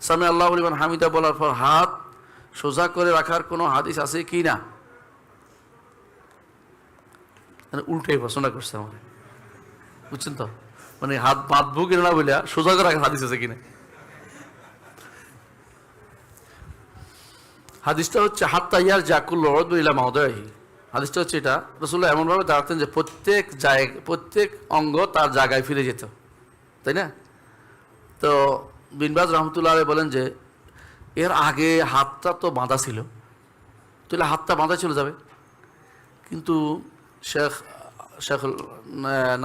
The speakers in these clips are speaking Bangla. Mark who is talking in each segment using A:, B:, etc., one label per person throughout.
A: সামি আল্লাহু লিমান হামিদা বলার পর হাত সোজা করে রাখার কোনো হাদিস আছে কি না? মানে উল্টাই প্রশ্নটা করছে আমার, বুঝছেন তো? মানে হাত বাঁধবো কিনা না বলে সোজা করে রাখার হাদিস আছে কিনা। হাদিসটা হচ্ছে হাত্তা ইয়ার জাকুল ইলা মাওদাহি। হাদিসটা হচ্ছে এটা, রাসূলুল্লাহ এমনভাবে দাঁড়াতেন যে প্রত্যেক জায়গা, প্রত্যেক অঙ্গ তার জায়গায় ফিরে যেত, তাই না? তো বিন বাজ রহমতুল্লাহ আলাইহি বলেন যে এর আগে হাতটা তো বাঁধা ছিল, তাহলে হাতটা বাঁধা চলে যাবে। কিন্তু শেখ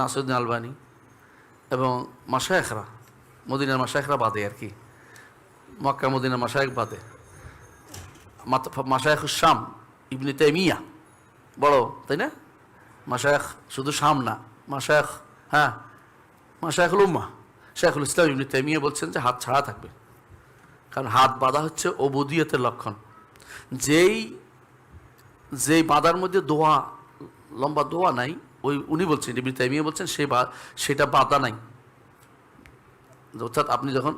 A: নাসিরউদ্দিন আলবানী এবং মাশায়েখরা, মদিনার মাশায়েখরা বাদে আর কি, মক্কা মদিনার মাশায়েখ বাদে, মাশায়েখুশ শাম ইবনে তাইমিয়া বড়, তাই না? মাশায়েখ শুধু শাম না, মাশায়েখ, হ্যাঁ, মাশায়েখুল উম্মাহ শেখুল ইসলাম ইবনে তাইমিয়া বলছেন যে হাত ছাড়া থাকবে, কারণ হাত বাঁধা হচ্ছে উবুদিয়তের লক্ষণ। যেই বাঁধার মধ্যে দোয়া, লম্বা দোয়া নাই, ওই উনি বলছেন, ইবনে তাইমিয়া বলছেন সেটা বাঁধা নাই। অর্থাৎ আপনি যখন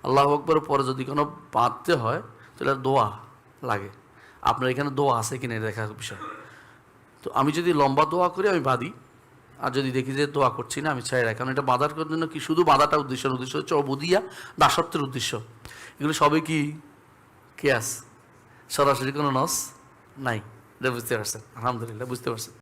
A: আল্লাহু আকবার পরে যদি কোনো বাঁধতে হয় তাহলে দোয়া লাগে, আপনার এখানে দোয়া আছে কিনা এটা দেখার বিষয়। তো আমি যদি লম্বা দোয়া করি আমি বাঁধি, আর যদি দেখি যে দোয়া করছি না আমি ছেড়ে রাখি, কারণ এটা বাঁধার জন্য কি শুধু বাঁধাটা উদ্দেশ্য হচ্ছে অবুদিয়া, দাসত্বের উদ্দেশ্য। এগুলো সবই কি কেয়াস, সরাসরি কোনো নস নাই। এটা বুঝতে পারছেন? আলহামদুলিল্লাহ বুঝতে পারছেন।